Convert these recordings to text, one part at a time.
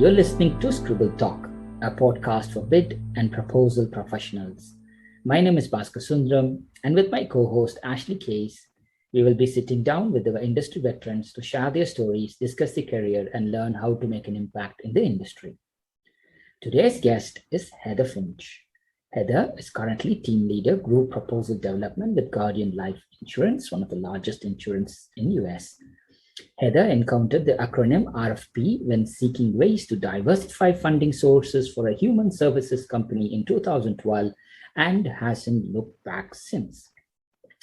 You're listening to Scribble Talk, a podcast for bid and proposal professionals. My name is Bhaskar Sundaram, and with my co-host Ashley Case, we will be sitting down with our industry veterans to share their stories, discuss their career, and learn how to make an impact in the industry. Today's guest is Heather Finch. Heather is currently team leader, group proposal development with Guardian Life Insurance, one of the largest insurance in US. Heather encountered the acronym RFP when seeking ways to diversify funding sources for a human services company in 2012 and hasn't looked back since.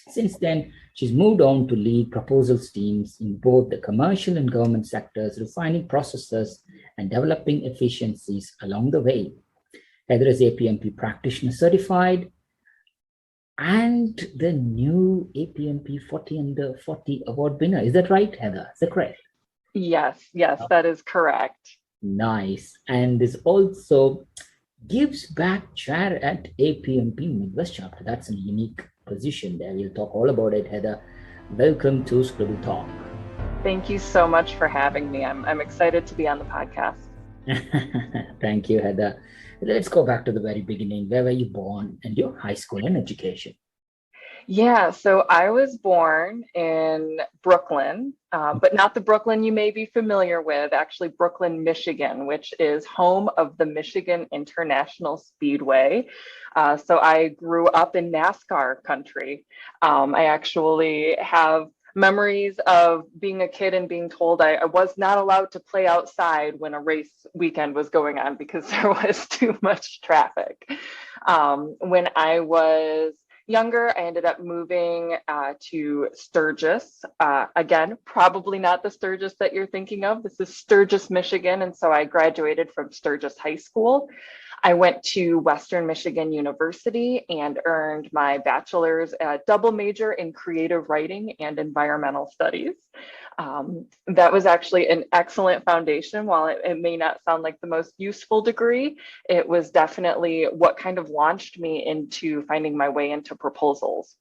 Since then, she's moved on to lead proposals teams in both the commercial and government sectors, refining processes and developing efficiencies along the way. Heather is APMP practitioner certified and the new APMP 40 under 40 award winner. Is that right, Heather? Is that correct? Yes, that is correct. Nice. And this also gives back chair at APMP Midwest chapter. That's a unique position there. We'll talk all about it, Heather. Welcome to Scribble Talk. Thank you so much for having me. I'm excited to be on the podcast. Thank you, Heather. Let's go back to the very beginning. Where were you born and your high school and education? Yeah, so I was born in Brooklyn, but not the Brooklyn you may be familiar with, actually Brooklyn, Michigan, which is home of the Michigan International Speedway. So I grew up in NASCAR country. I actually have memories of being a kid and being told I was not allowed to play outside when a race weekend was going on because there was too much traffic. When I was younger, I ended up moving to Sturgis. Again, probably not the Sturgis that you're thinking of. This is Sturgis, Michigan. And so I graduated from Sturgis High School. I went to Western Michigan University and earned my bachelor's double major in creative writing and environmental studies. That was actually an excellent foundation. While it may not sound like the most useful degree, it was definitely what kind of launched me into finding my way into proposals.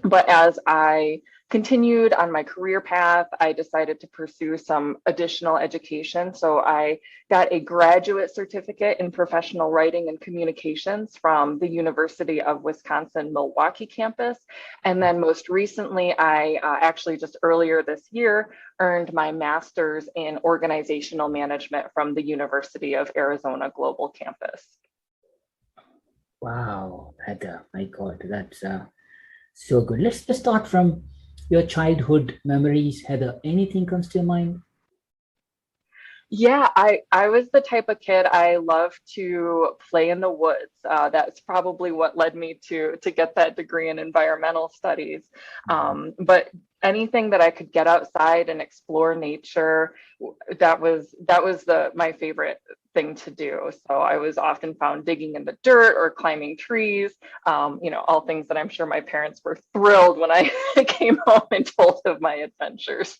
But as I continued on my career path, I decided to pursue some additional education. So I got a graduate certificate in professional writing and communications from the University of Wisconsin-Milwaukee campus. And then most recently, I actually just earlier this year, earned my master's in organizational management from the University of Arizona Global Campus. Wow, Heather, my God, that's so good. Let's just start from your childhood memories, Heather. Anything comes to your mind? Yeah, I was the type of kid, I love to play in the woods. That's probably what led me to get that degree in environmental studies. But anything that I could get outside and explore nature, that was my favorite thing to do. So I was often found digging in the dirt or climbing trees, all things that I'm sure my parents were thrilled when I came home and told of my adventures.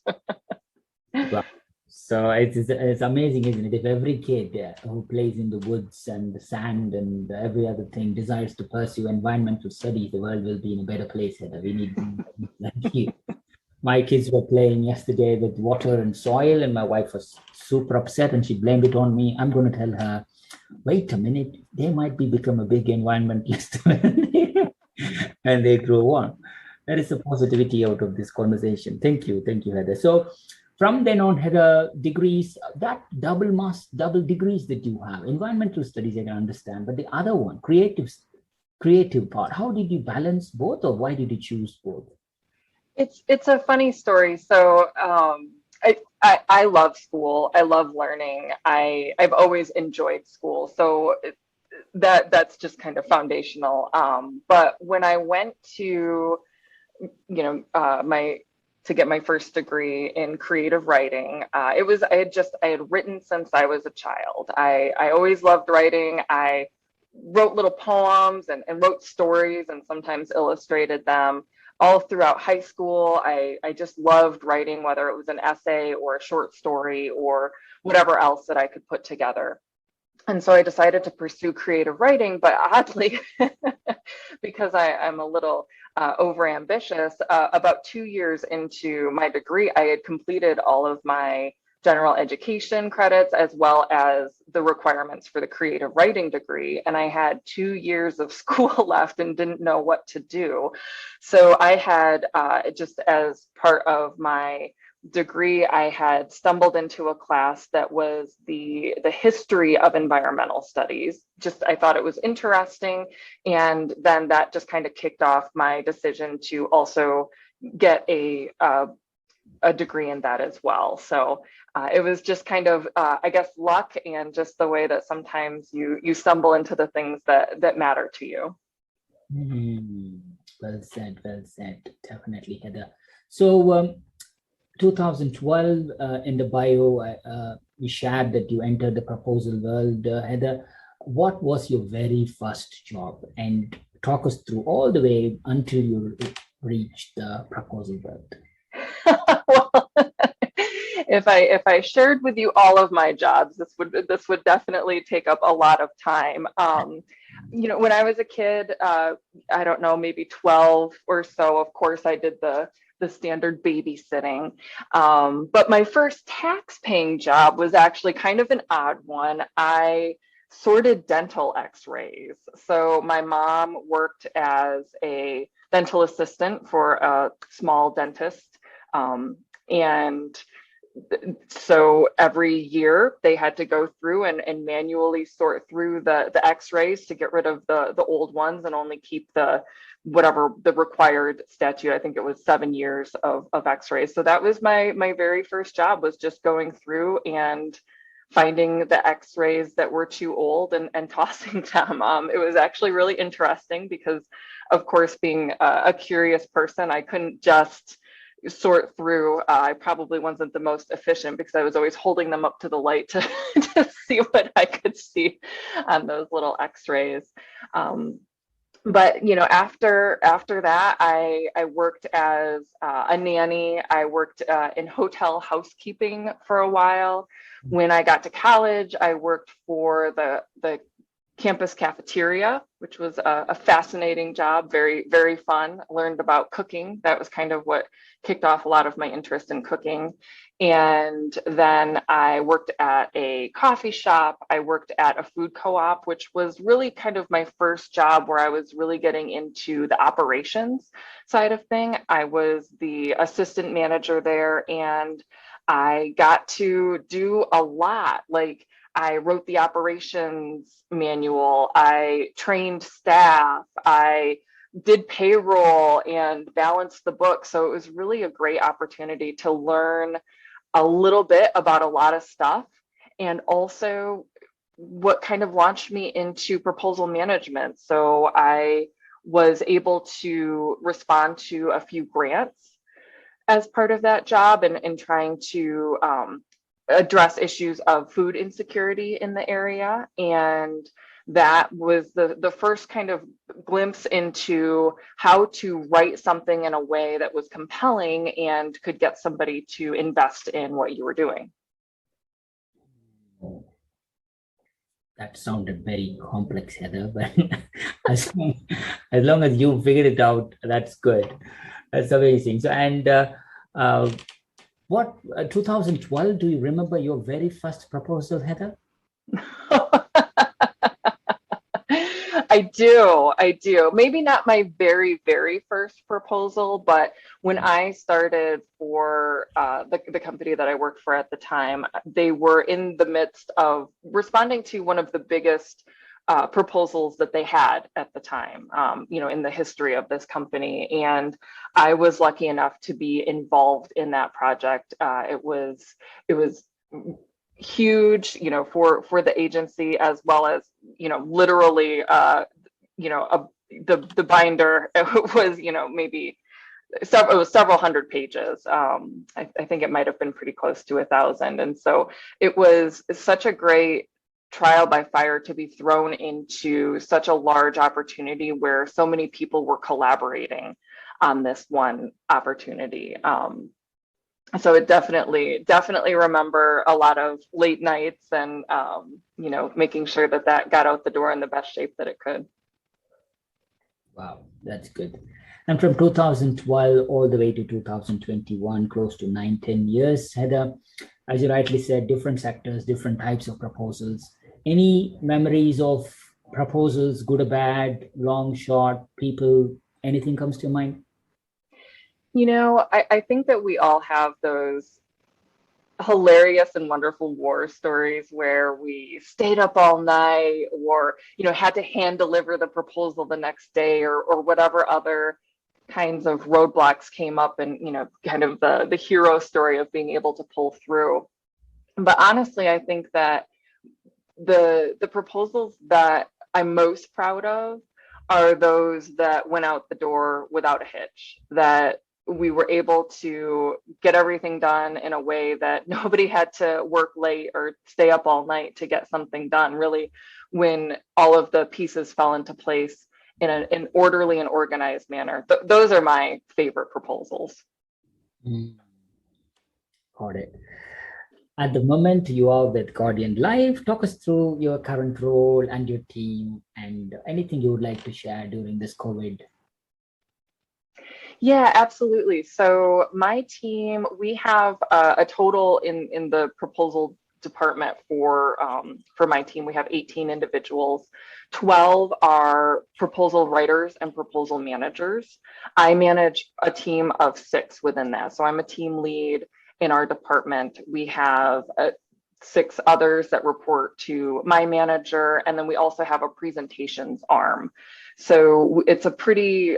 Wow. So it's amazing, isn't it? If every kid who plays in the woods and the sand and every other thing desires to pursue environmental studies, the world will be in a better place, Heather. We need like you. My kids were playing yesterday with water and soil, and my wife was super upset and she blamed it on me. I'm going to tell her, wait a minute, they might become a big environmentalist and they grow on. That is the positivity out of this conversation. Thank you, Heather. So from then on, Heather, degrees, that double degrees that you have, environmental studies, I can understand, but the other one, creative part, how did you balance both, or why did you choose both? It's a funny story. So I love school. I love learning. I've always enjoyed school. So that's just kind of foundational. But when I went to, to get my first degree in creative writing, I had written since I was a child. I always loved writing. I wrote little poems and wrote stories and sometimes illustrated them. All throughout high school, I just loved writing, whether it was an essay or a short story or whatever else that I could put together. And so I decided to pursue creative writing, but oddly, because I'm a little overambitious, about 2 years into my degree, I had completed all of my general education credits as well as the requirements for the creative writing degree. And I had 2 years of school left and didn't know what to do. So I had, just as part of my degree, I had stumbled into a class that was the history of environmental studies. Just I thought it was interesting, and then that just kind of kicked off my decision to also get a degree in that as well. So it was just kind of I guess luck, and just the way that sometimes you stumble into the things that matter to you. Well said, well said. Definitely, Heather. So 2012, in the bio, you shared that you entered the proposal world. Heather, what was your very first job? And talk us through all the way until you reached the proposal world. Well, if I shared with you all of my jobs, this would definitely take up a lot of time. When I was a kid, I don't know, maybe 12 or so, of course, I did the standard babysitting. But my first tax-paying job was actually kind of an odd one. I sorted dental x-rays. So my mom worked as a dental assistant for a small dentist. And so every year they had to go through and manually sort through the x-rays to get rid of the old ones and only keep whatever the required statute. I think it was 7 years of x-rays. So that was my very first job, was just going through and finding the x-rays that were too old and tossing them. It was actually really interesting because, of course, being a curious person, I couldn't just sort through. I probably wasn't the most efficient because I was always holding them up to the light to, to see what I could see on those little x-rays. But after that, I worked as a nanny. I worked in hotel housekeeping for a while. When I got to college, I worked for the campus cafeteria, which was a fascinating job, very, very fun. I learned about cooking. That was kind of what kicked off a lot of my interest in cooking. And then I worked at a coffee shop. I worked at a food co-op, which was really kind of my first job where I was really getting into the operations side of thing. I was the assistant manager there, and I got to do a lot. Like, I wrote the operations manual, I trained staff, I did payroll and balanced the book. So it was really a great opportunity to learn a little bit about a lot of stuff, and also what kind of launched me into proposal management. So I was able to respond to a few grants as part of that job, and trying to address issues of food insecurity in the area. And that was the first kind of glimpse into how to write something in a way that was compelling and could get somebody to invest in what you were doing. That sounded very complex, Heather, but as long as you figured it out, that's good. That's amazing. So, and what 2012, do you remember your very first proposal, Heather? I do. Maybe not my very, very first proposal, but when I started for the company that I worked for at the time, they were in the midst of responding to one of the biggest proposals that they had at the time, in the history of this company. And I was lucky enough to be involved in that project. It was huge, for the agency, as well as, literally, the binder, it was, maybe it was several hundred pages. I think it might have been pretty close to 1,000. And so it was such a great trial by fire to be thrown into such a large opportunity where so many people were collaborating on this one opportunity. So it definitely remember a lot of late nights and, making sure that got out the door in the best shape that it could. Wow, that's good. And from 2012 all the way to 2021, close to 9, 10 years, Heather, as you rightly said, different sectors, different types of proposals. Any memories of proposals, good or bad, long, short, people, anything comes to your mind? I think that we all have those hilarious and wonderful war stories where we stayed up all night or had to hand deliver the proposal the next day, or whatever other kinds of roadblocks came up, and kind of the hero story of being able to pull through. But honestly, I think that the proposals that I'm most proud of are those that went out the door without a hitch, that we were able to get everything done in a way that nobody had to work late or stay up all night to get something done, really, when all of the pieces fell into place in an orderly and organized manner. Those are my favorite proposals. Got it. At the moment, you are with Guardian Life. Talk us through your current role and your team and anything you would like to share during this COVID. Yeah, absolutely. So my team, we have a total in the proposal department for my team. We have 18 individuals. 12 are proposal writers and proposal managers. I manage a team of 6 within that. So I'm a team lead in our department. We have 6 others that report to my manager, and then we also have a presentations arm. So it's a pretty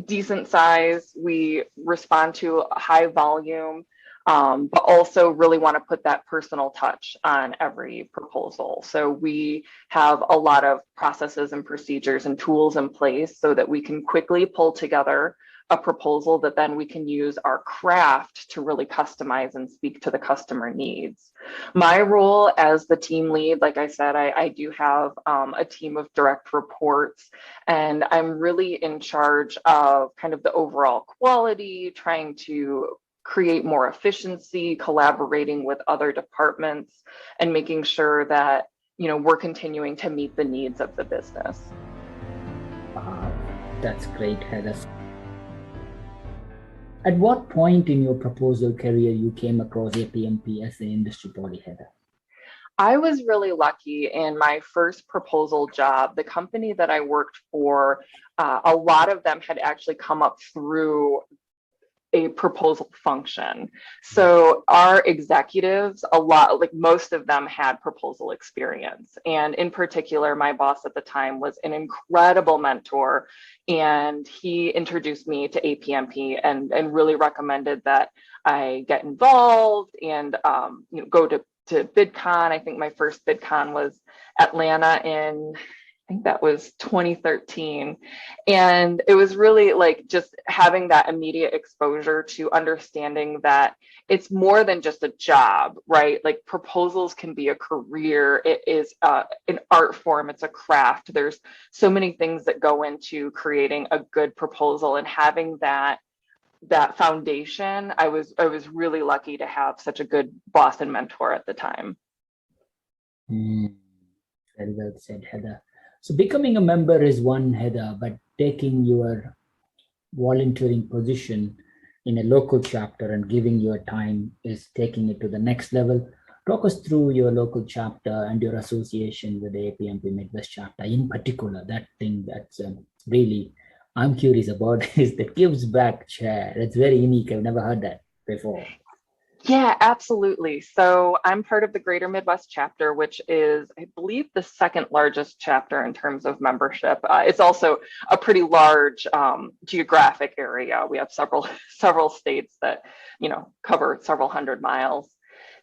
decent size. We respond to a high volume, but also really want to put that personal touch on every proposal. So we have a lot of processes and procedures and tools in place so that we can quickly pull together a proposal that then we can use our craft to really customize and speak to the customer needs. My role as the team lead, like I said, I do have a team of direct reports, and I'm really in charge of kind of the overall quality, trying to create more efficiency, collaborating with other departments, and making sure that we're continuing to meet the needs of the business. That's great, Heather. At what point in your proposal career you came across APMP as an industry body, Heather? I was really lucky in my first proposal job. The company that I worked for, a lot of them had actually come up through a proposal function. So our executives, most of them had proposal experience. And in particular, my boss at the time was an incredible mentor, and he introduced me to APMP and really recommended that I get involved and go to BidCon. I think my first BidCon was Atlanta in, I think that was 2013. And it was really like just having that immediate exposure to understanding that it's more than just a job, right? Like proposals can be a career. It is an art form. It's a craft. There's so many things that go into creating a good proposal, and having that foundation, I was really lucky to have such a good boss and mentor at the time. Very well said, Heather. So becoming a member is one, Heather, but taking your volunteering position in a local chapter and giving your time is taking it to the next level. Talk us through your local chapter and your association with the APMP Midwest chapter in particular. That thing that's really I'm curious about is the Gives Back chair. It's very unique. I've never heard that before. Yeah, absolutely. So I'm part of the Greater Midwest chapter, which is, I believe, the second largest chapter in terms of membership. It's also a pretty large geographic area. We have several states that, cover several hundred miles.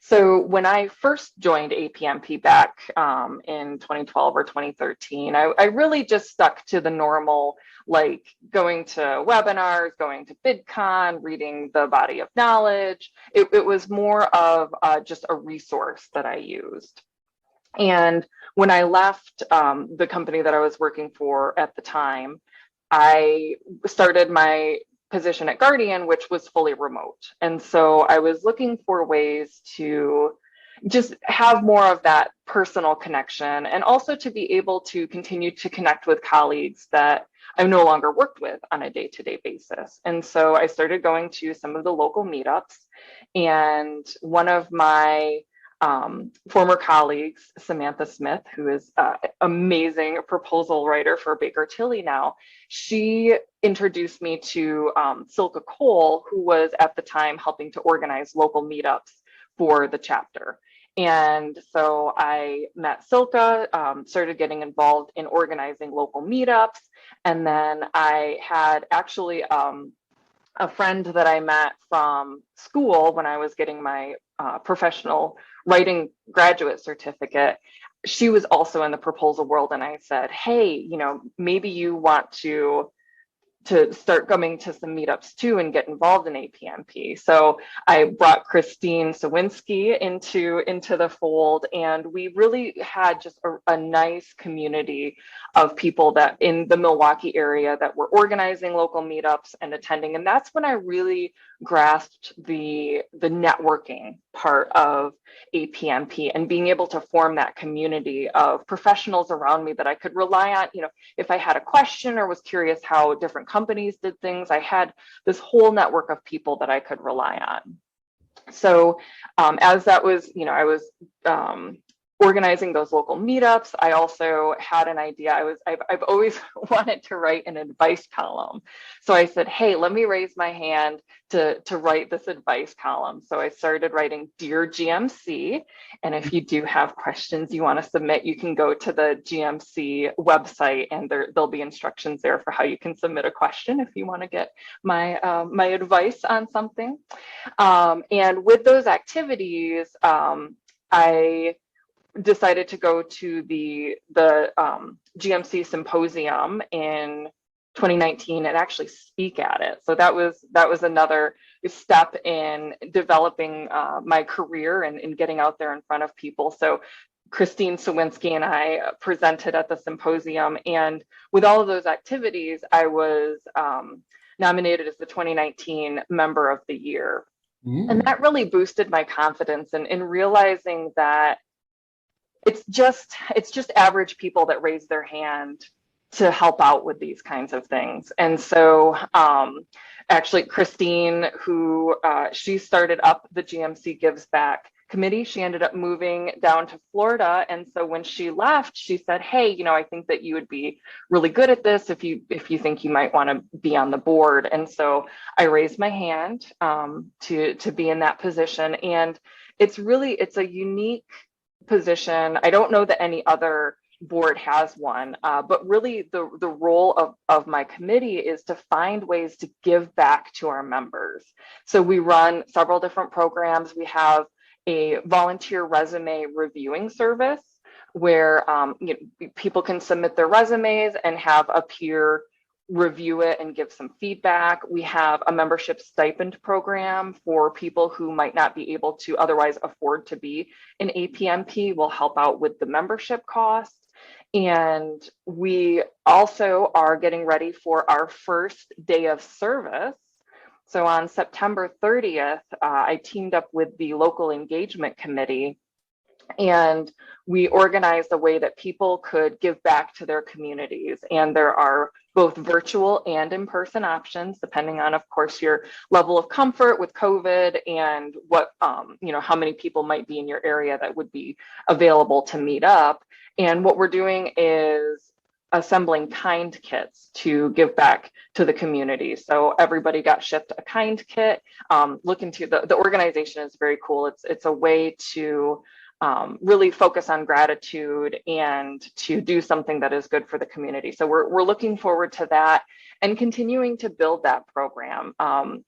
So when I first joined APMP back in 2012 or 2013, I really just stuck to the normal, like going to webinars, going to BidCon, reading the body of knowledge. It was more of just a resource that I used. And when I left the company that I was working for at the time, I started my position at Guardian, which was fully remote. And so I was looking for ways to just have more of that personal connection, and also to be able to continue to connect with colleagues that I've no longer worked with on a day-to-day basis. And so I started going to some of the local meetups, and one of my former colleagues, Samantha Smith, who is an amazing proposal writer for Baker Tilly now, she introduced me to Silka Cole, who was at the time helping to organize local meetups for the chapter. And so I met Silka, started getting involved in organizing local meetups. And then I had actually a friend that I met from school when I was getting my professional writing graduate certificate. She was also in the proposal world. And I said, hey, you know, maybe you want to start coming to some meetups too and get involved in APMP. So I brought Christine Sawinski into the fold, and we really had just a nice community of people that in the Milwaukee area that were organizing local meetups and attending. And that's when I really grasped the networking part of APMP and being able to form that community of professionals around me that I could rely on. You know, if I had a question or was curious how different companies did things, I had this whole network of people that I could rely on. So as that was, you know, I was organizing those local meetups, I also had an idea. I've always wanted to write an advice column. So I said, hey, let me raise my hand to write this advice column. So I started writing Dear GMC. And if you do have questions you want to submit, you can go to the GMC website, and there'll be instructions there for how you can submit a question if you want to get my my advice on something. And with those activities, I decided to go to the GMC symposium in 2019 and actually speak at it. So that was another step in developing my career and in getting out there in front of people. So Christine Sawinski and I presented at the symposium, and with all of those activities, I was nominated as the 2019 Member of the Year. And that really boosted my confidence in realizing that it's just average people that raise their hand to help out with these kinds of things. And so actually Christine, who she started up the GMC Gives Back committee, she ended up moving down to Florida. And so when she left, she said, hey, you know, I think that you would be really good at this if you think you might want to be on the board. And so I raised my hand to be in that position. And it's a unique position. I don't know that any other board has one, but really the role of my committee is to find ways to give back to our members. So we run several different programs. We have a volunteer resume reviewing service where you know, people can submit their resumes and have a peer review it and give some feedback. We have a membership stipend program for people who might not be able to otherwise afford to be in APMP. We'll help out with the membership costs. And we also are getting ready for our first day of service. So on September 30th, I teamed up with the local engagement committee, and we organized a way that people could give back to their communities. And there are both virtual and in-person options, depending on, of course, your level of comfort with COVID and what, you know, how many people might be in your area that would be available to meet up. And what we're doing is assembling kind kits to give back to the community. So everybody got shipped a kind kit. Look into the organization is very cool. It's a way to really focus on gratitude and to do something that is good for the community. So we're looking forward to that and continuing to build that program.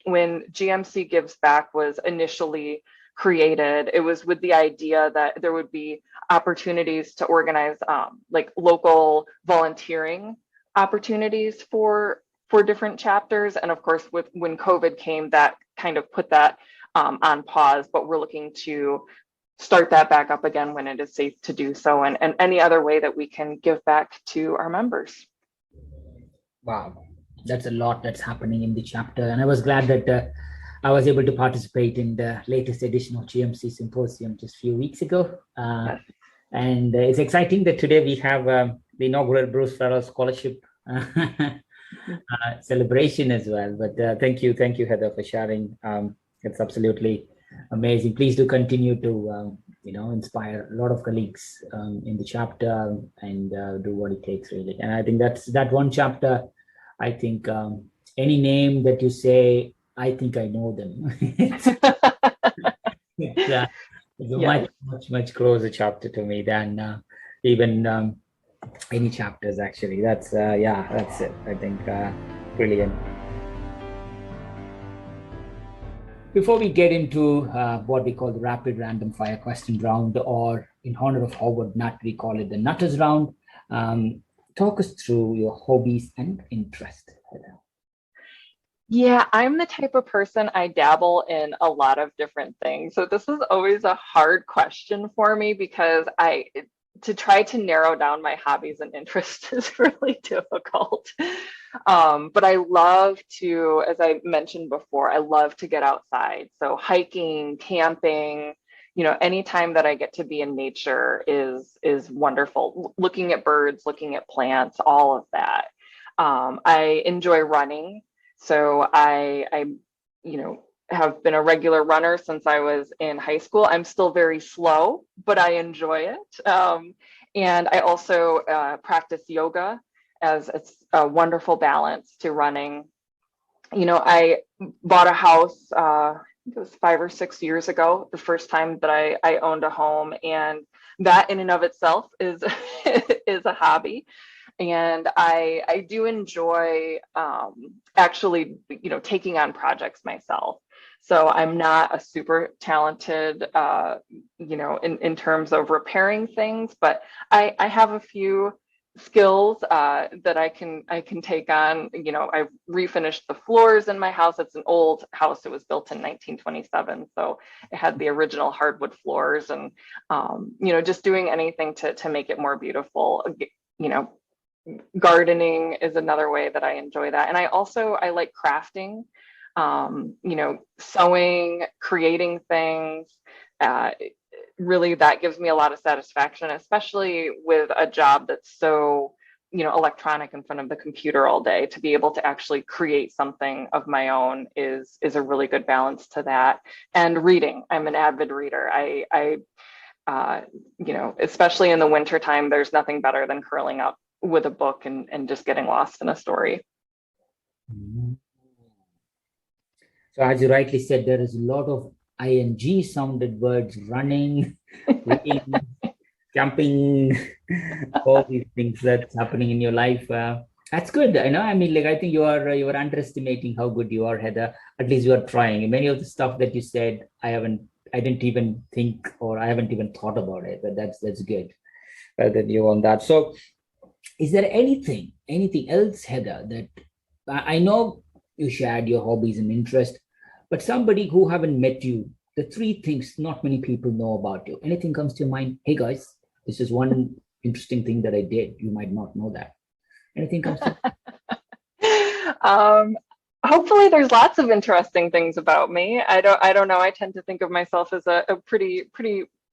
When GMC Gives Back was initially created, it was with the idea that there would be opportunities to organize like local volunteering opportunities for different chapters. And of course, when COVID came, that kind of put that on pause, but we're looking to start that back up again when it is safe to do so, and any other way that we can give back to our members. Wow, that's a lot that's happening in the chapter. And I was glad that I was able to participate in the latest edition of GMC Symposium just a few weeks ago. Yes. And it's exciting that today we have the inaugural Bruce Farrell Scholarship celebration as well. But thank you, Heather, for sharing. It's absolutely amazing. Please do continue to inspire a lot of colleagues in the chapter and do what it takes really. And I think that's that one chapter. I think any name that you say, I think I know them. it's a much closer chapter to me than even any chapters actually. That's it. I think brilliant. Before we get into what we call the rapid random fire question round, or in honor of Howard Nutt, we call it the Nutters round, talk us through your hobbies and interest. Yeah, I'm the type of person, I dabble in a lot of different things. So this is always a hard question for me because to try to narrow down my hobbies and interests is really difficult. But I love to, as I mentioned before, I love to get outside. So hiking, camping, anytime that I get to be in nature is wonderful. Looking at birds, looking at plants, all of that. I enjoy running. So I have been a regular runner since I was in high school. I'm still very slow, but I enjoy it. And I also practice yoga, as it's a wonderful balance to running. I bought a house, I think it was 5 or 6 years ago, the first time that I owned a home. And that in and of itself is, is a hobby. And I do enjoy actually, taking on projects myself. So I'm not a super talented, in terms of repairing things, but I have a few skills that I can take on. I've refinished the floors in my house. It's an old house. It was built in 1927. So it had the original hardwood floors and, just doing anything to make it more beautiful. Gardening is another way that I enjoy that. And I like crafting, sewing, creating things. Really, that gives me a lot of satisfaction, especially with a job that's so, electronic in front of the computer all day. To be able to actually create something of my own is a really good balance to that. And reading, I'm an avid reader. Especially in the wintertime, there's nothing better than curling up with a book and just getting lost in a story. So as you rightly said, there is a lot of ing sounded words: running, reading, camping, all these things that's happening in your life. That's good. I think you are underestimating how good you are, Heather. At least you are trying. Many of the stuff that you said, I didn't even think, or I haven't even thought about it, but that's good. That you on that. So is there anything else, Heather, that I know you shared your hobbies and interest, but somebody who haven't met you, the 3 things not many people know about you, anything comes to your mind? Hey guys, this is one interesting thing that I did. You might not know that. Anything comes to Hopefully there's lots of interesting things about me. I don't know. I tend to think of myself as a pretty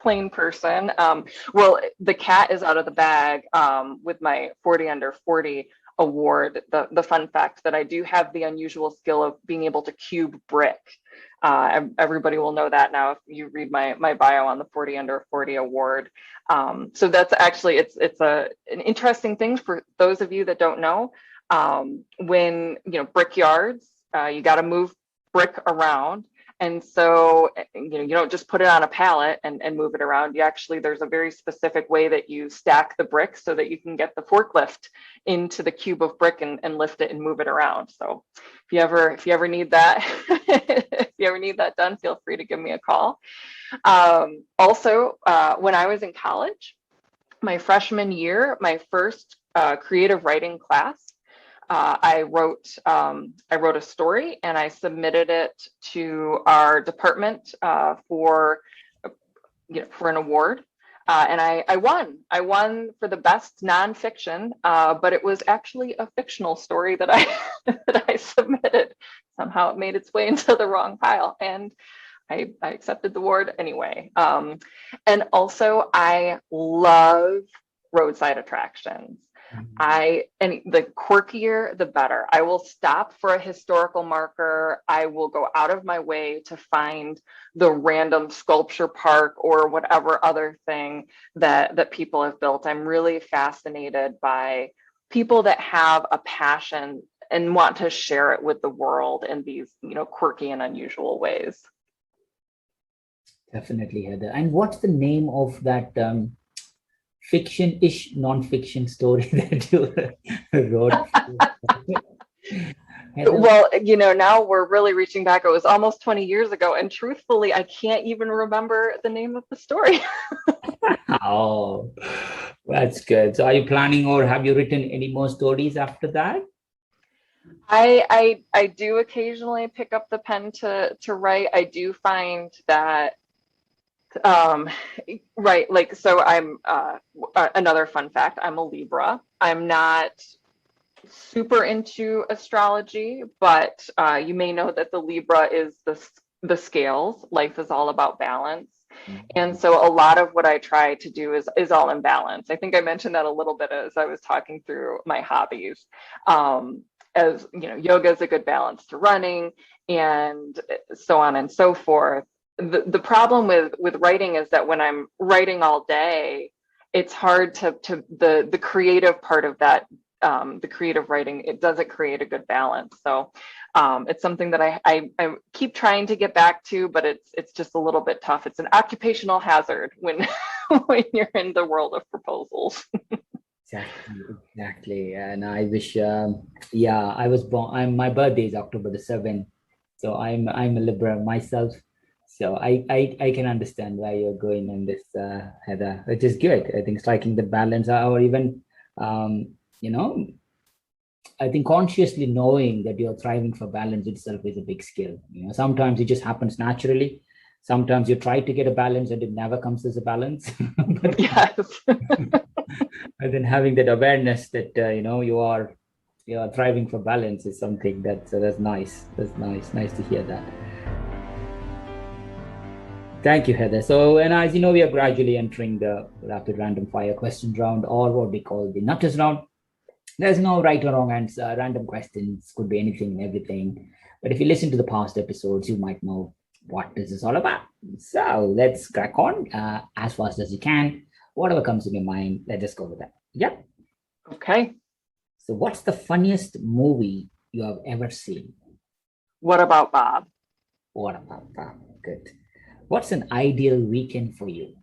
plain person. Well, the cat is out of the bag with my 40 under 40 award. The fun fact that I do have the unusual skill of being able to cube brick. Everybody will know that now if you read my bio on the 40 under 40 award. So that's actually, it's an interesting thing for those of you that don't know. When, brick yards, you got to move brick around. And so, you don't just put it on a pallet and move it around. There's a very specific way that you stack the bricks so that you can get the forklift into the cube of brick and lift it and move it around. So if you ever need that, if you ever need that done, feel free to give me a call. Also, when I was in college, my freshman year, my first creative writing class, I wrote a story and I submitted it to our department for an award. And I won. I won for the best nonfiction, but it was actually a fictional story that I that I submitted. Somehow it made its way into the wrong pile, and I accepted the award anyway. And also, I love roadside attractions. And the quirkier, the better. I will stop for a historical marker. I will go out of my way to find the random sculpture park or whatever other thing that people have built. I'm really fascinated by people that have a passion and want to share it with the world in these, quirky and unusual ways. Definitely, Heather. And what's the name of that fiction-ish non-fiction story that you wrote? Heather? Well, now we're really reaching back. It was almost 20 years ago, and truthfully, I can't even remember the name of the story. Oh, that's good. So are you planning, or have you written any more stories after that? I do occasionally pick up the pen to write. I do find that right, like, so I'm another fun fact, I'm a Libra. I'm not super into astrology, but you may know that the Libra is the scales. Life is all about balance. And so a lot of what I try to do is all in balance. I think I mentioned that a little bit as I was talking through my hobbies. As yoga is a good balance to running, and so on and so forth. The problem with writing is that when I'm writing all day, it's hard to the creative part of that, the creative writing, it doesn't create a good balance. So it's something that I keep trying to get back to, but it's just a little bit tough. It's an occupational hazard when when you're in the world of proposals. Exactly. And I wish, I was born. My birthday is October the 7th, so I'm a Libra myself. So I can understand why you're going on this, Heather, which is good. I think striking the balance, or even, I think consciously knowing that you're thriving for balance itself is a big skill. Sometimes it just happens naturally. Sometimes you try to get a balance and it never comes as a balance. Yes. And then having that awareness that you are thriving for balance is something that's nice. That's nice to hear that. Thank you, Heather. So, and as you know, we are gradually entering the rapid random fire question round, or what we call the nutters round. There's no right or wrong answer. Random questions could be anything and everything. But if you listen to the past episodes, you might know what this is all about. So let's crack on as fast as you can. Whatever comes in your mind, let's just go with that. Yep. Okay. So what's the funniest movie you have ever seen? What about Bob? What about Bob? Good. What's an ideal weekend for you?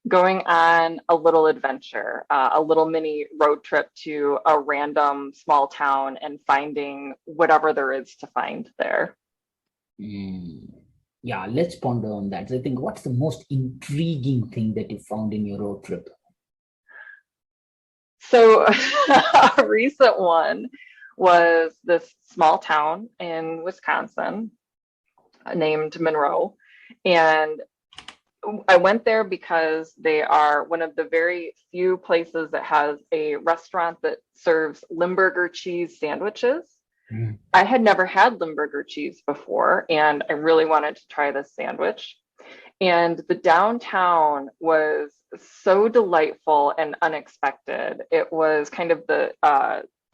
Going on a little adventure, a little mini road trip to a random small town and finding whatever there is to find there. Yeah, let's ponder on that. So I think, what's the most intriguing thing that you found in your road trip? So a recent one was this small town in Wisconsin named Monroe. And I went there because they are one of the very few places that has a restaurant that serves Limburger cheese sandwiches. I had never had Limburger cheese before, and I really wanted to try this sandwich. And the downtown was so delightful and unexpected. It was kind of the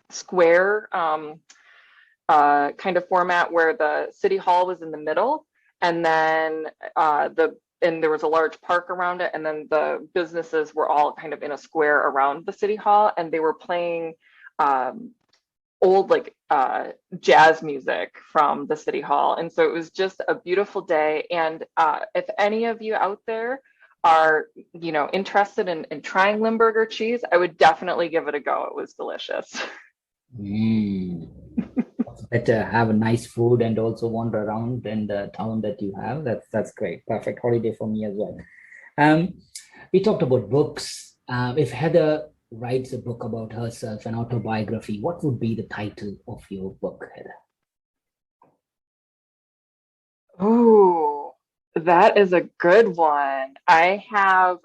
square kind of format where the city hall was in the middle, and then there was a large park around it, and then the businesses were all kind of in a square around the city hall, and they were playing old jazz music from the city hall. And so it was just a beautiful day. And if any of you out there are interested in trying Limburger cheese, I would definitely give it a go. It was delicious. Better have a nice food and also wander around in the town that you have. That's great. Perfect holiday for me as well. We talked about books. If Heather writes a book about herself, an autobiography, what would be the title of your book, Heather? Oh, That is a good one. I have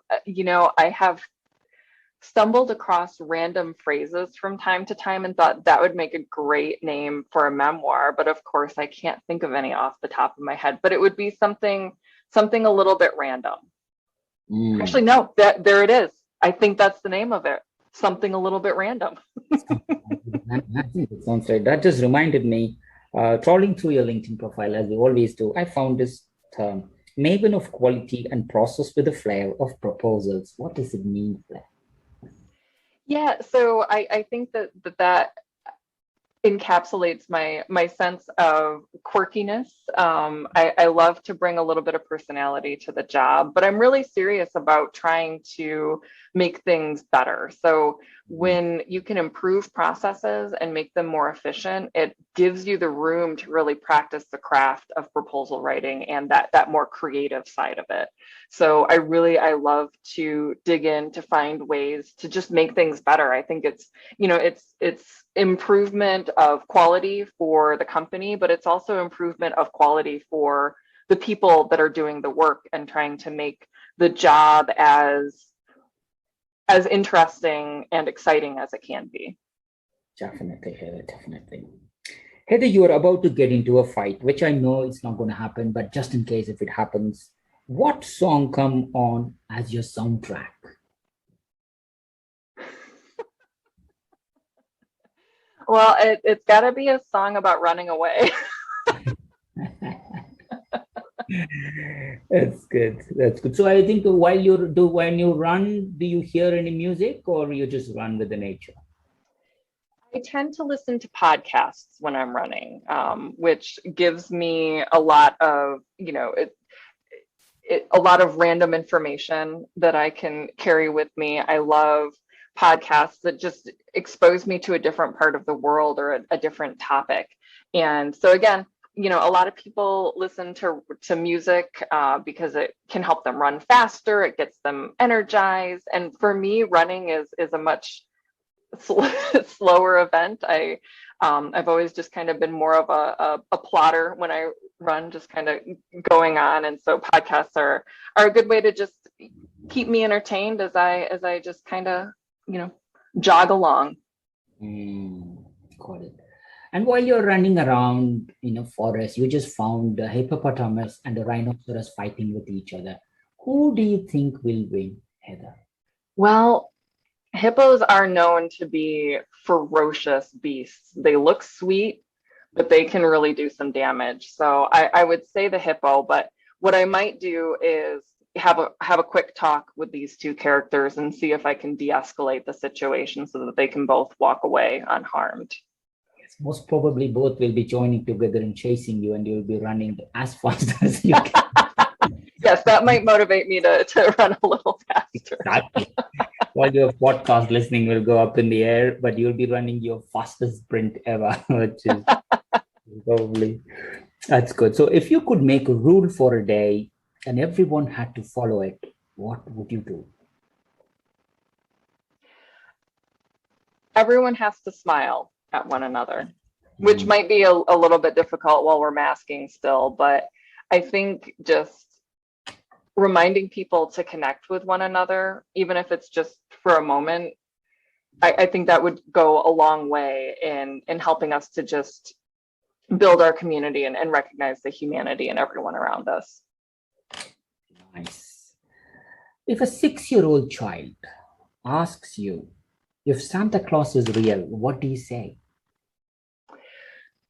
stumbled across random phrases from time to time and thought that would make a great name for a memoir. But of course, I can't think of any off the top of my head. But it would be something a little bit random. Mm. Actually, no, there it is. I think that's the name of it. Something a little bit random. I think it sounds right. That just reminded me, trawling through your LinkedIn profile as we always do, I found this term, maven of quality and process with a flair of proposals. What does it mean, flair? Yeah, so I think that encapsulates my sense of quirkiness. I love to bring a little bit of personality to the job, but I'm really serious about trying to make things better. So when you can improve processes and make them more efficient, it gives you the room to really practice the craft of proposal writing and that more creative side of it. So I love to dig in to find ways to just make things better. I think it's improvement of quality for the company, but it's also improvement of quality for the people that are doing the work and trying to make the job as interesting and exciting as it can be. Definitely, Heather, definitely. Heather, you are about to get into a fight, which I know it's not going to happen, but just in case if it happens, what song come on as your soundtrack? Well, it's got to be a song about running away. That's good. That's good. So I think when you run, do you hear any music or you just run with the nature? I tend to listen to podcasts when I'm running, which gives me a lot of, a lot of random information that I can carry with me. I love podcasts that just expose me to a different part of the world or a different topic. And so again, a lot of people listen to music because it can help them run faster. It gets them energized. And for me, running is a much slower event. I've always just kind of been more of a plotter when I run, just kind of going on. And so podcasts are a good way to just keep me entertained as I just kind of, jog along. Got it. And while you're running around in a forest, you just found a hippopotamus and a rhinoceros fighting with each other. Who do you think will win, Heather? Well, hippos are known to be ferocious beasts. They look sweet, but they can really do some damage. So I would say the hippo, but what I might do is have a quick talk with these two characters and see if I can de-escalate the situation so that they can both walk away unharmed. Yes, most probably both will be joining together and chasing you, and you'll be running as fast as you can. Yes, that might motivate me to run a little faster. Exactly. While your podcast listening will go up in the air, but you'll be running your fastest sprint ever, which is probably, that's good. So if you could make a rule for a day and everyone had to follow it, what would you do? Everyone has to smile at one another, which might be a little bit difficult while we're masking still, but I think just reminding people to connect with one another, even if it's just for a moment, I think that would go a long way in helping us to just build our community and recognize the humanity in everyone around us. Nice. If a 6-year-old child asks you if Santa Claus is real, what do you say?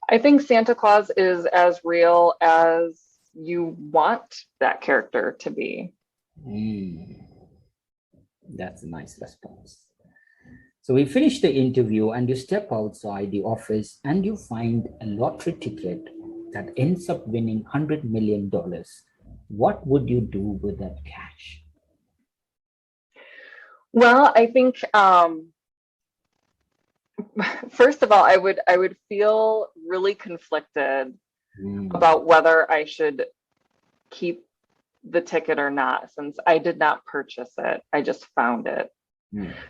I think Santa Claus is as real as you want that character to be. That's a nice response. So we finish the interview and you step outside the office and you find a lottery ticket that ends up winning $100 million. What would you do with that cash? Well, I think first of all, I would feel really conflicted about whether I should keep the ticket or not, since I did not purchase it. I just found it.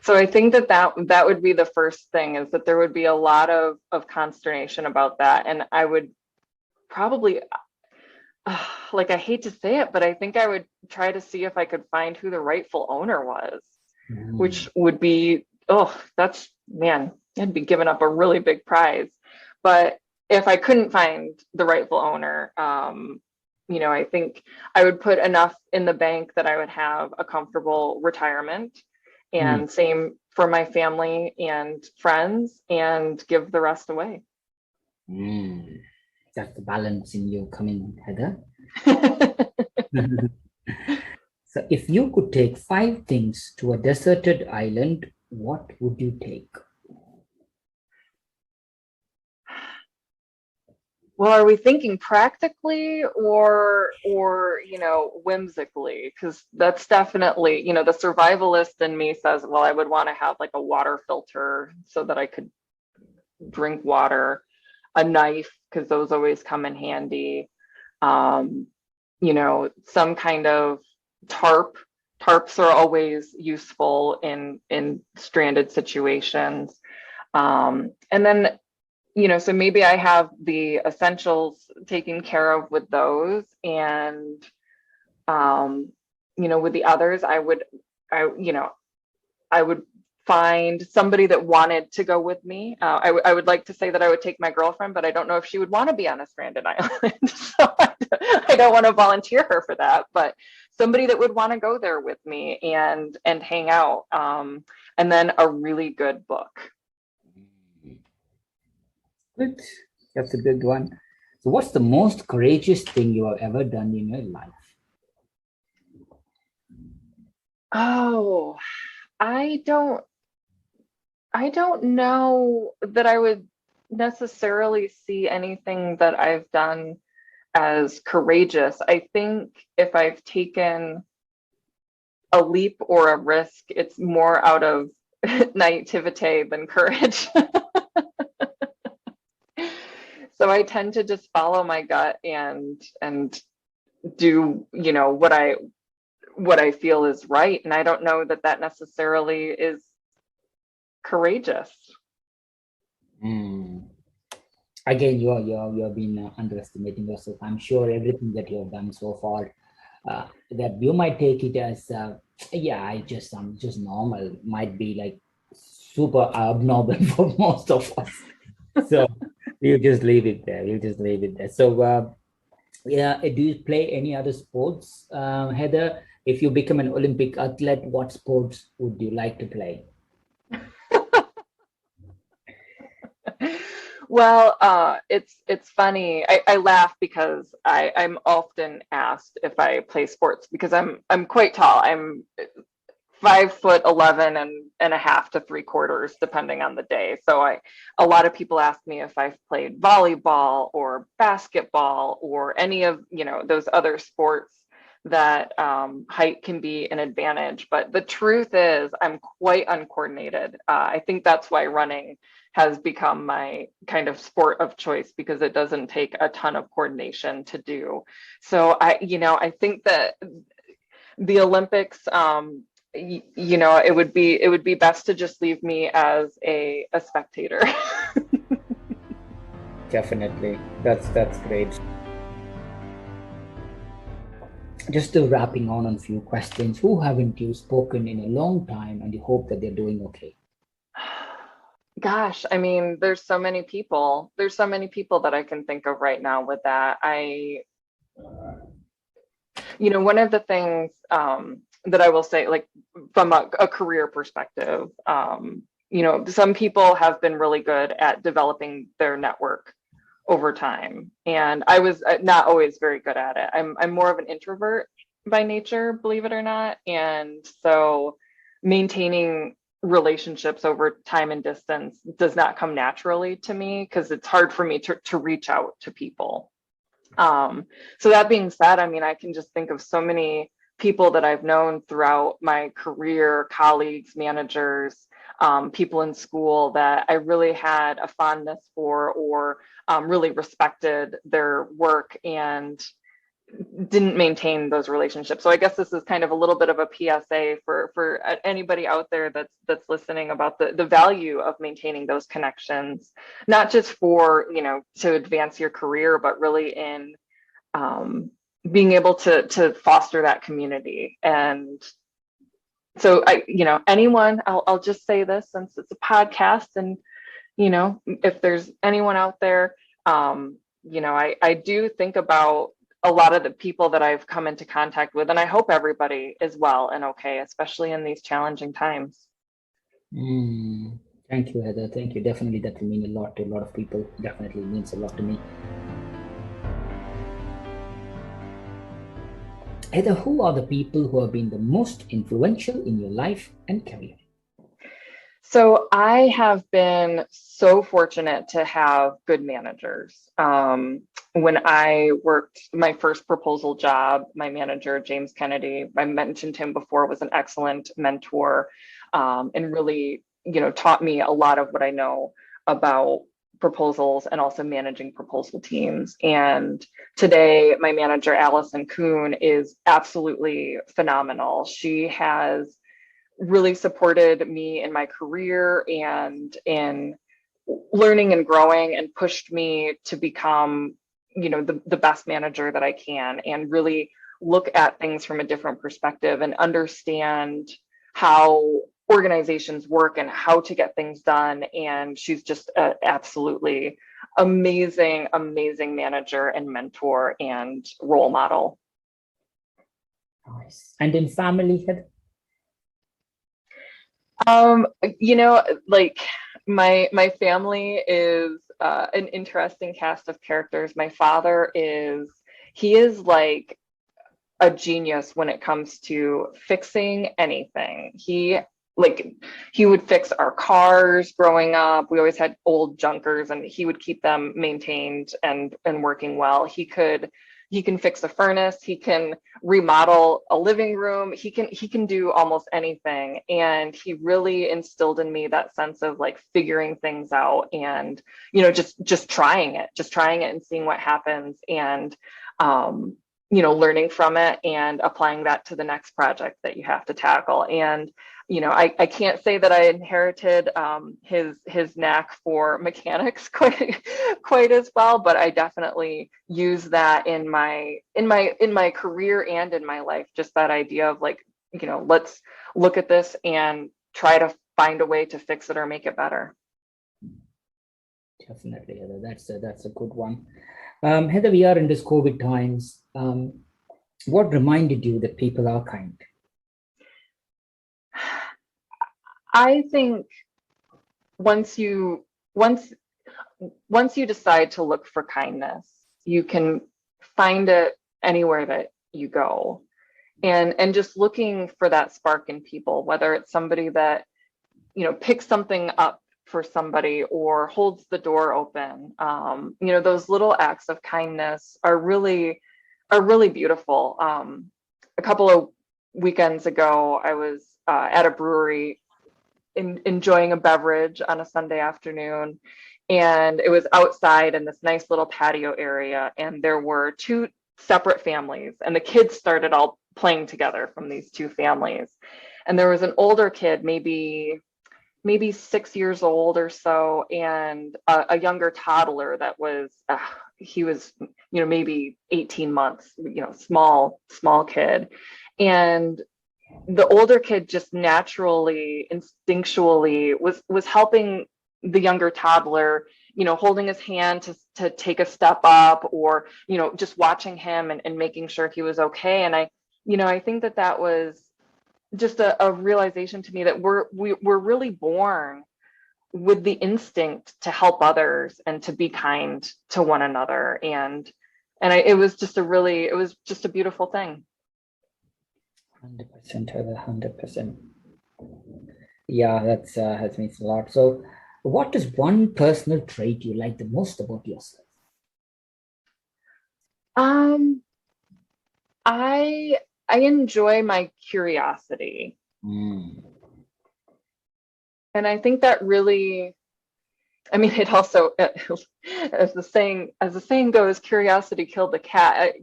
So I think that would be the first thing, is that there would be a lot of consternation about that. And I would probably, like, I hate to say it, but I think I would try to see if I could find who the rightful owner was, Mm. which would be, oh, that's, man, I'd be giving up a really big prize. But if I couldn't find the rightful owner, I think I would put enough in the bank that I would have a comfortable retirement, Mm. and same for my family and friends, and give the rest away. Mm. That's the balance in you coming, Heather. So, if you could take 5 things to a deserted island, what would you take? Well, are we thinking practically or whimsically? Because that's definitely, the survivalist in me says, well, I would want to have like a water filter so that I could drink water, a knife, because those always come in handy. Um, some kind of tarp. Tarps are always useful in stranded situations. And then, so maybe I have the essentials taken care of with those, and with the others, I would find somebody that wanted to go with me. I would like to say that I would take my girlfriend, but I don't know if she would want to be on a stranded island. So I don't want to volunteer her for that, but somebody that would want to go there with me and hang out. And then a really good book. Good. That's a good one. So, what's the most courageous thing you have ever done in your life? Oh, I don't I don't know that I would necessarily see anything that I've done as courageous. I think if I've taken a leap or a risk, it's more out of naivete than courage. So I tend to just follow my gut and do, what I feel is right. And I don't know that that necessarily is courageous. Mm. Again, you've been underestimating yourself. I'm sure everything that you have done so far, that you might take it as, yeah, I'm just normal. Might be like super abnormal for most of us. So you just leave it there. You just leave it there. So, yeah, do you play any other sports, Heather? If you become an Olympic athlete, what sports would you like to play? Well, it's funny. I laugh because I'm often asked if I play sports because I'm quite tall. I'm 5'11" and a half to 3/4, depending on the day. So a lot of people ask me if I've played volleyball or basketball or any of, those other sports that height can be an advantage. But the truth is, I'm quite uncoordinated. I think that's why running has become my kind of sport of choice, because it doesn't take a ton of coordination to do. So I think that the Olympics, it would be best to just leave me as a spectator. Definitely. That's great. Just wrapping on a few questions. Who haven't you spoken in a long time and you hope that they're doing okay? Gosh, I mean, there's so many people. There's so many people that I can think of right now with that. One of the things that I will say, like from a career perspective, some people have been really good at developing their network over time, and I was not always very good at it. I'm more of an introvert by nature, believe it or not, and so maintaining relationships over time and distance does not come naturally to me, because it's hard for me to reach out to people. So that being said, I mean, I can just think of so many people that I've known throughout my career, colleagues, managers, people in school that I really had a fondness for, or really respected their work and didn't maintain those relationships. So I guess this is kind of a little bit of a PSA for anybody out there that's listening, about the value of maintaining those connections, not just for, to advance your career, but really in being able to foster that community. And so anyone, I'll just say this since it's a podcast, and if there's anyone out there, I do think about a lot of the people that I've come into contact with, and I hope everybody is well and okay, especially in these challenging times. Thank you, Heather. Thank you. Definitely, that will mean a lot to a lot of people. Definitely means a lot to me. Heather, who are the people who have been the most influential in your life and career? So I have been so fortunate to have good managers. When I worked my first proposal job, my manager, James Kennedy, I mentioned him before, was an excellent mentor, and really, taught me a lot of what I know about proposals and also managing proposal teams. And today, my manager, Allison Kuhn, is absolutely phenomenal. She has really supported me in my career and in learning and growing, and pushed me to become, the best manager that I can, and really look at things from a different perspective and understand how organizations work and how to get things done. And she's just an absolutely amazing manager and mentor and role model. Nice. And in family, Heather? Like my family is an interesting cast of characters. My father he is like a genius when it comes to fixing anything. He would fix our cars growing up. We always had old junkers, and he would keep them maintained and working well. He can fix a furnace. He can remodel a living room. He can do almost anything. And he really instilled in me that sense of like figuring things out, and, just trying it and seeing what happens, and, learning from it and applying that to the next project that you have to tackle. And, I can't say that I inherited his knack for mechanics quite as well, but I definitely use that in my career and in my life. Just that idea of like, let's look at this and try to find a way to fix it or make it better. Definitely, Heather. That's a good one. Heather, we are in this COVID times. What reminded you that people are kind? I think once you decide to look for kindness, you can find it anywhere that you go. And just looking for that spark in people, whether it's somebody that, picks something up for somebody or holds the door open. Those little acts of kindness are really beautiful. A couple of weekends ago, I was at a brewery enjoying a beverage on a Sunday afternoon, and it was outside in this nice little patio area, and there were two separate families, and the kids started all playing together from these two families. And there was an older kid, maybe 6 years old or so, and a younger toddler that was he was maybe 18 months, small kid. And the older kid just naturally, instinctually was helping the younger toddler, holding his hand to take a step up, or, just watching him and making sure he was okay. And I think that was just a realization to me that we're really born with the instinct to help others and to be kind to one another. And it was just a beautiful thing. 100%, Heather, 100%. Yeah, that means a lot. So, what is one personal trait you like the most about yourself? I enjoy my curiosity. And I think that really, it also, as the saying goes, curiosity killed the cat.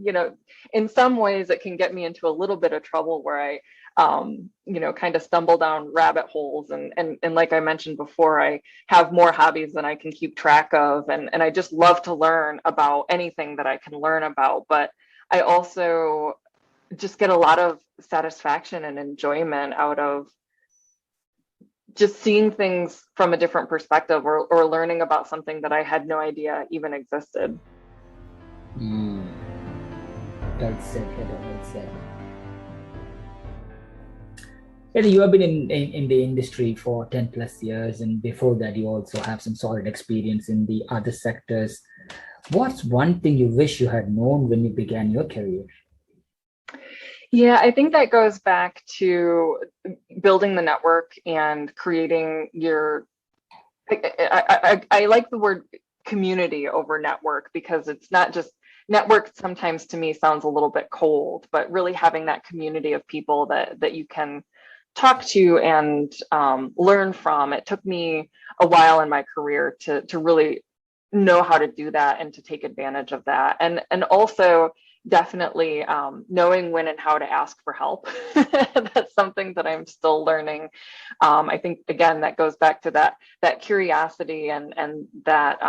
In some ways it can get me into a little bit of trouble where kind of stumble down rabbit holes. And like I mentioned before, I have more hobbies than I can keep track of. And I just love to learn about anything that I can learn about. But I also just get a lot of satisfaction and enjoyment out of just seeing things from a different perspective, or learning about something that I had no idea even existed. Mm, well said, Heather, well said. Heather, you have been in the industry for 10 plus years, and before that, you also have some solid experience in the other sectors. What's one thing you wish you had known when you began your career? Yeah, I think that goes back to building the network and creating your, I like the word community over network, because it's not just network. Sometimes to me sounds a little bit cold, but really having that community of people that you can talk to and learn from. It took me a while in my career to really know how to do that and to take advantage of that. And also definitely knowing when and how to ask for help. That's something that I'm still learning. I think, again, that goes back to that curiosity and that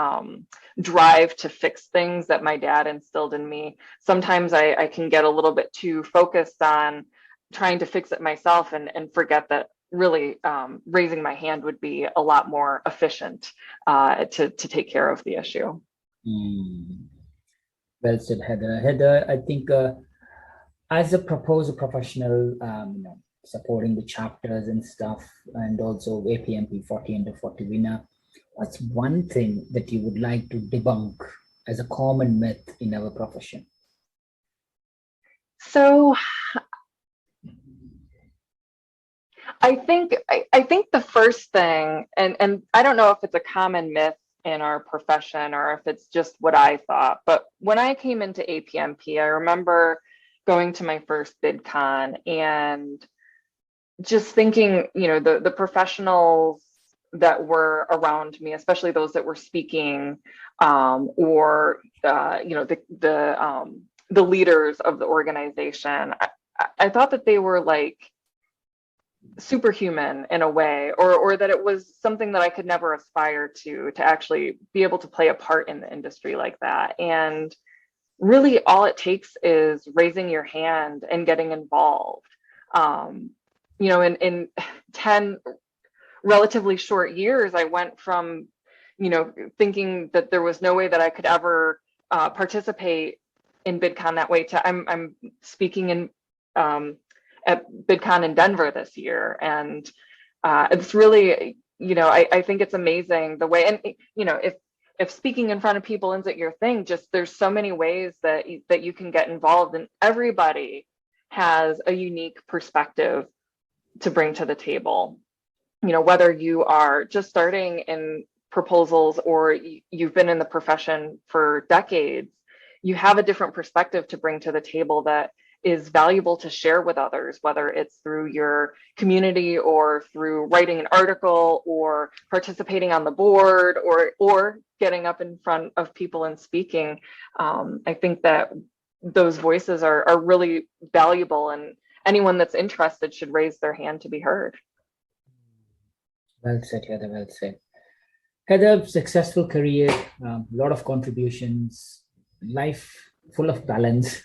drive to fix things that my dad instilled in me. Sometimes I can get a little bit too focused on trying to fix it myself and forget that really raising my hand would be a lot more efficient to take care of the issue. Mm, well said, Heather. Heather, I think as a proposal professional, supporting the chapters and stuff, and also APMP 40 under 40 winner, what's one thing that you would like to debunk as a common myth in our profession? So I think the first thing, and I don't know if it's a common myth in our profession or if it's just what I thought, but when I came into APMP, I remember going to my first BidCon and just thinking, the professionals that were around me, especially those that were speaking, or the leaders of the organization, I thought that they were like superhuman in a way, or that it was something that I could never aspire to actually be able to play a part in the industry like that. And really all it takes is raising your hand and getting involved. In 10 relatively short years, I went from, thinking that there was no way that I could ever participate in BidCon that way to I'm speaking in at BidCon in Denver this year. And it's really, I think it's amazing the way, and, if speaking in front of people isn't your thing, just there's so many ways that you can get involved, and everybody has a unique perspective to bring to the table. Whether you are just starting in proposals or you've been in the profession for decades, you have a different perspective to bring to the table that is valuable to share with others, whether it's through your community or through writing an article or participating on the board or getting up in front of people and speaking. I think that those voices are really valuable, and anyone that's interested should raise their hand to be heard. Well said, Heather, well said. Heather, successful career, a lot of contributions, life full of balance.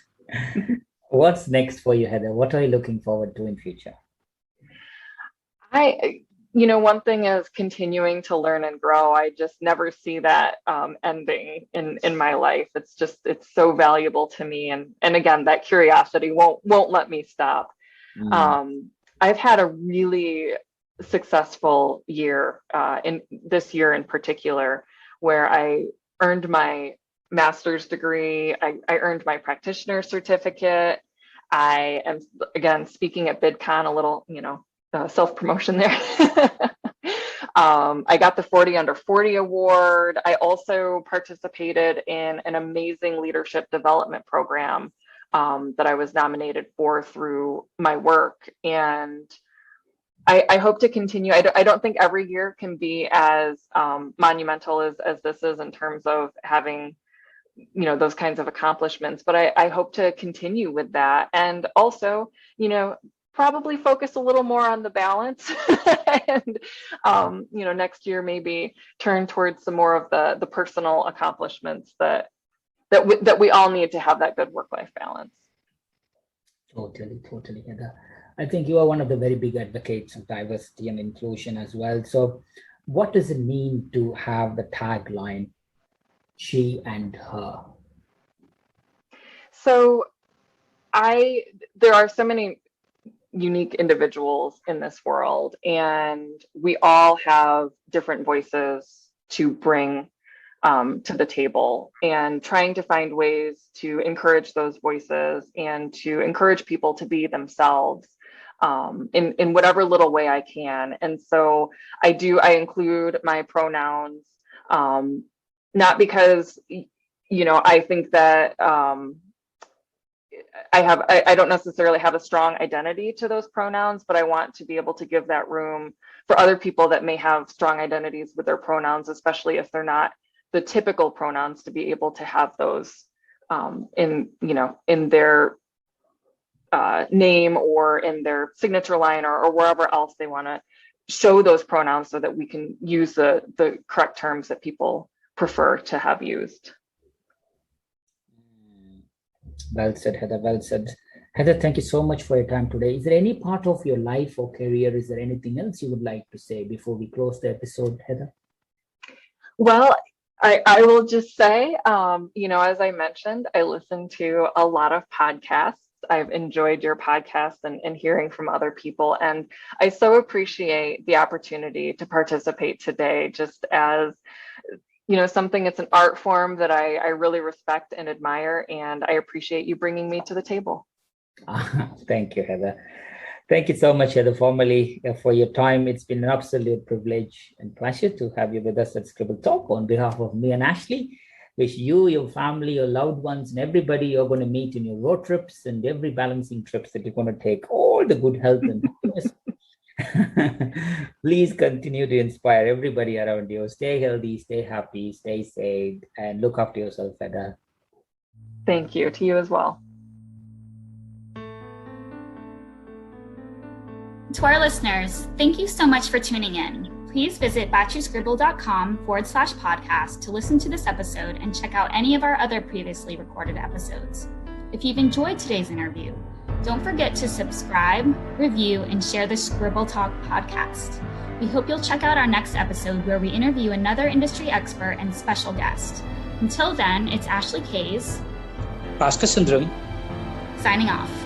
What's next for you, Heather? What are you looking forward to in future? One thing is continuing to learn and grow. I just never see that ending in my life. It's so valuable to me. And again, that curiosity won't let me stop. I've had a really successful year in this year in particular, where I earned my master's degree. I earned my practitioner certificate. I am, again, speaking at BidCon, a little, self-promotion there. I got the 40 under 40 award. I also participated in an amazing leadership development program that I was nominated for through my work. And I hope to continue. I don't think every year can be as monumental as this is in terms of having those kinds of accomplishments, but I hope to continue with that. And also, probably focus a little more on the balance and next year maybe turn towards some more of the personal accomplishments that we all need to have that good work-life balance. Totally, Heather. I think you are one of the very big advocates of diversity and inclusion as well. So what does it mean to have the tagline, she and her? So there are so many unique individuals in this world, and we all have different voices to bring to the table, and trying to find ways to encourage those voices and to encourage people to be themselves in whatever little way I can. And so I include my pronouns, not because, I think that I don't necessarily have a strong identity to those pronouns, but I want to be able to give that room for other people that may have strong identities with their pronouns, especially if they're not the typical pronouns, to be able to have those in their name or in their signature line or wherever else they want to show those pronouns, so that we can use the correct terms that people prefer to have used. Well said, Heather. Well said. Heather, thank you so much for your time today. Is there any part of your life or career, is there anything else you would like to say before we close the episode, Heather? Well, I will just say, as I mentioned, I listen to a lot of podcasts. I've enjoyed your podcast and hearing from other people. And I so appreciate the opportunity to participate today, just as something, it's an art form that I really respect and admire, and I appreciate you bringing me to the table. Thank you, Heather. Thank you so much, Heather, formally for your time. It's been an absolute privilege and pleasure to have you with us at Scribble Talk. On behalf of me and Ashley, wish you, your family, your loved ones, and everybody you're going to meet in your road trips and every balancing trips that you're going to take, all the good health and happiness. Please continue to inspire everybody around you. Stay healthy, stay happy, stay safe, and look after yourself, Heather. Thank you. To you as well. To our listeners, thank you so much for tuning in. Please visit batchyscribble.com/podcast to listen to this episode and check out any of our other previously recorded episodes. If you've enjoyed today's interview, don't forget to subscribe, review, and share the Scribble Talk podcast. We hope you'll check out our next episode, where we interview another industry expert and special guest. Until then, it's Ashley Kays, Bhaskar Sundram, signing off.